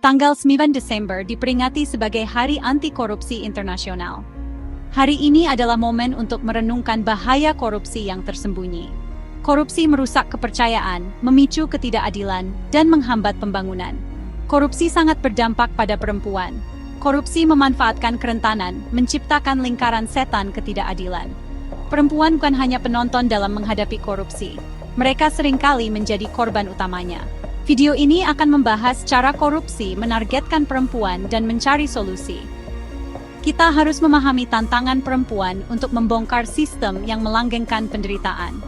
Tanggal 9 Desember diperingati sebagai Hari Anti Korupsi Internasional. Hari ini adalah momen untuk merenungkan bahaya korupsi yang tersembunyi. Korupsi merusak kepercayaan, memicu ketidakadilan, dan menghambat pembangunan. Korupsi sangat berdampak pada perempuan. Korupsi memanfaatkan kerentanan, menciptakan lingkaran setan ketidakadilan. Perempuan bukan hanya penonton dalam menghadapi korupsi. Mereka seringkali menjadi korban utamanya. Video ini akan membahas cara korupsi menargetkan perempuan dan mencari solusi. Kita harus memahami tantangan perempuan untuk membongkar sistem yang melanggengkan penderitaan.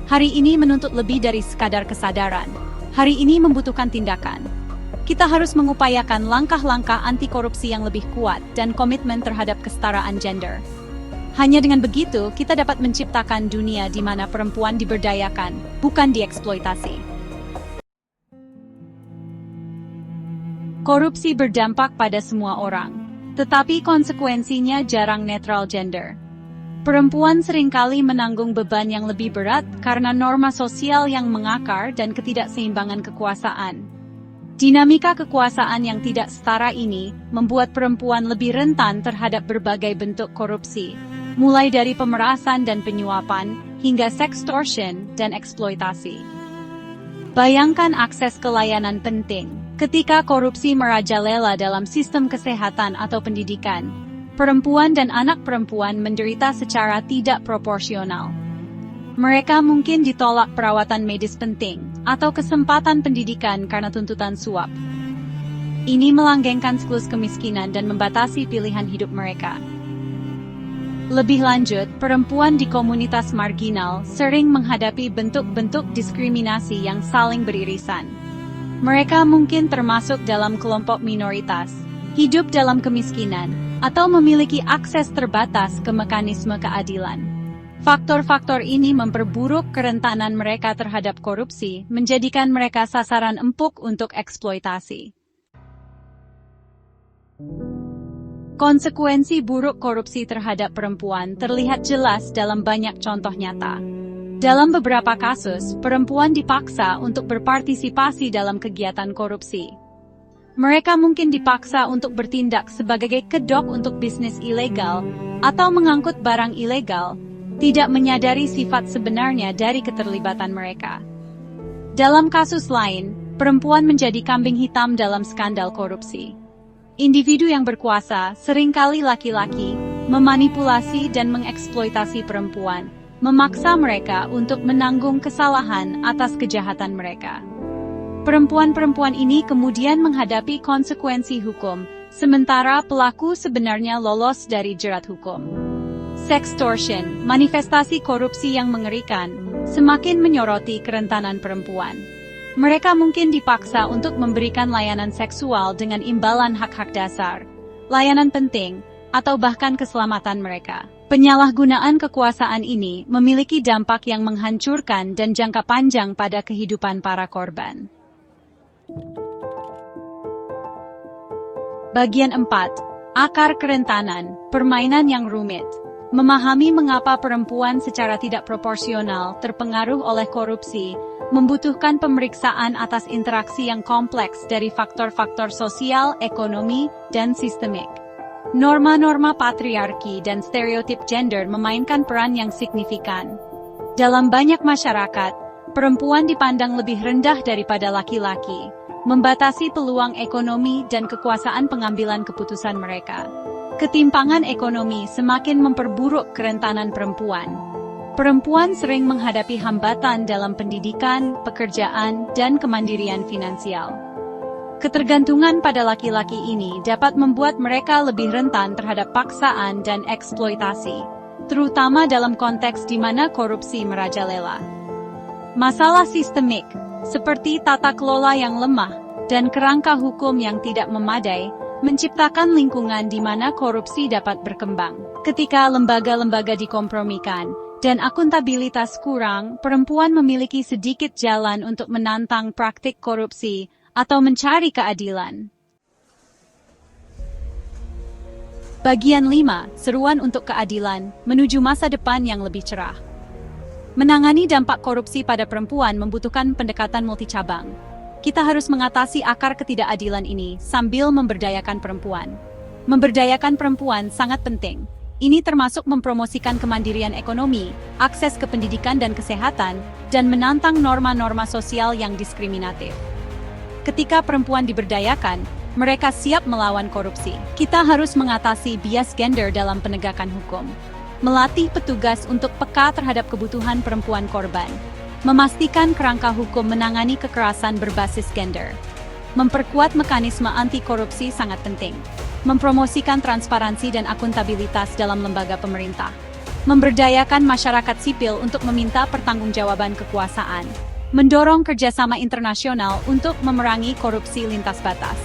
Hari ini menuntut lebih dari sekadar kesadaran. Hari ini membutuhkan tindakan. Kita harus mengupayakan langkah-langkah anti korupsi yang lebih kuat dan komitmen terhadap kesetaraan gender. Hanya dengan begitu, kita dapat menciptakan dunia di mana perempuan diberdayakan, bukan dieksploitasi. Korupsi berdampak pada semua orang, tetapi konsekuensinya jarang netral gender. Perempuan seringkali menanggung beban yang lebih berat karena norma sosial yang mengakar dan ketidakseimbangan kekuasaan. Dinamika kekuasaan yang tidak setara ini membuat perempuan lebih rentan terhadap berbagai bentuk korupsi, mulai dari pemerasan dan penyuapan hingga sextortion dan eksploitasi. Bayangkan akses ke layanan penting. Ketika korupsi merajalela dalam sistem kesehatan atau pendidikan, perempuan dan anak perempuan menderita secara tidak proporsional. Mereka mungkin ditolak perawatan medis penting atau kesempatan pendidikan karena tuntutan suap. Ini melanggengkan siklus kemiskinan dan membatasi pilihan hidup mereka. Lebih lanjut, perempuan di komunitas marginal sering menghadapi bentuk-bentuk diskriminasi yang saling beririsan. Mereka mungkin termasuk dalam kelompok minoritas, hidup dalam kemiskinan, atau memiliki akses terbatas ke mekanisme keadilan. Faktor-faktor ini memperburuk kerentanan mereka terhadap korupsi, menjadikan mereka sasaran empuk untuk eksploitasi. Konsekuensi buruk korupsi terhadap perempuan terlihat jelas dalam banyak contoh nyata. Dalam beberapa kasus, perempuan dipaksa untuk berpartisipasi dalam kegiatan korupsi. Mereka mungkin dipaksa untuk bertindak sebagai kedok untuk bisnis ilegal atau mengangkut barang ilegal, tidak menyadari sifat sebenarnya dari keterlibatan mereka. Dalam kasus lain, perempuan menjadi kambing hitam dalam skandal korupsi. Individu yang berkuasa, seringkali laki-laki, memanipulasi dan mengeksploitasi perempuan, memaksa mereka untuk menanggung kesalahan atas kejahatan mereka. Perempuan-perempuan ini kemudian menghadapi konsekuensi hukum, sementara pelaku sebenarnya lolos dari jerat hukum. Sextortion, manifestasi korupsi yang mengerikan, semakin menyoroti kerentanan perempuan. Mereka mungkin dipaksa untuk memberikan layanan seksual dengan imbalan hak-hak dasar, layanan penting, atau bahkan keselamatan mereka. Penyalahgunaan kekuasaan ini memiliki dampak yang menghancurkan dan jangka panjang pada kehidupan para korban. Bagian 4. Akar kerentanan, permainan yang rumit. Memahami mengapa perempuan secara tidak proporsional terpengaruh oleh korupsi, membutuhkan pemeriksaan atas interaksi yang kompleks dari faktor-faktor sosial, ekonomi, dan sistemik. Norma-norma patriarki dan stereotip gender memainkan peran yang signifikan. Dalam banyak masyarakat, perempuan dipandang lebih rendah daripada laki-laki, membatasi peluang ekonomi dan kekuasaan pengambilan keputusan mereka. Ketimpangan ekonomi semakin memperburuk kerentanan perempuan. Perempuan sering menghadapi hambatan dalam pendidikan, pekerjaan, dan kemandirian finansial. Ketergantungan pada laki-laki ini dapat membuat mereka lebih rentan terhadap paksaan dan eksploitasi, terutama dalam konteks di mana korupsi merajalela. Masalah sistemik, seperti tata kelola yang lemah dan kerangka hukum yang tidak memadai, menciptakan lingkungan di mana korupsi dapat berkembang. Ketika lembaga-lembaga dikompromikan dan akuntabilitas kurang, perempuan memiliki sedikit jalan untuk menantang praktik korupsi atau mencari keadilan. Bagian 5. Seruan untuk keadilan, menuju masa depan yang lebih cerah. Menangani dampak korupsi pada perempuan membutuhkan pendekatan multicabang. Kita harus mengatasi akar ketidakadilan ini sambil memberdayakan perempuan. Memberdayakan perempuan sangat penting. Ini termasuk mempromosikan kemandirian ekonomi, akses ke pendidikan dan kesehatan, dan menantang norma-norma sosial yang diskriminatif. Ketika perempuan diberdayakan, mereka siap melawan korupsi. Kita harus mengatasi bias gender dalam penegakan hukum. Melatih petugas untuk peka terhadap kebutuhan perempuan korban. Memastikan kerangka hukum menangani kekerasan berbasis gender. Memperkuat mekanisme anti-korupsi sangat penting. Mempromosikan transparansi dan akuntabilitas dalam lembaga pemerintah. Memberdayakan masyarakat sipil untuk meminta pertanggungjawaban kekuasaan. Mendorong kerjasama internasional untuk memerangi korupsi lintas batas.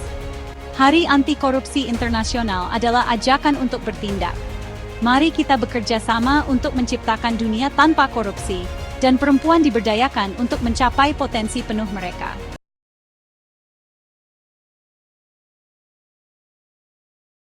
Hari Anti Korupsi Internasional adalah ajakan untuk bertindak. Mari kita bekerja sama untuk menciptakan dunia tanpa korupsi, dan perempuan diberdayakan untuk mencapai potensi penuh mereka.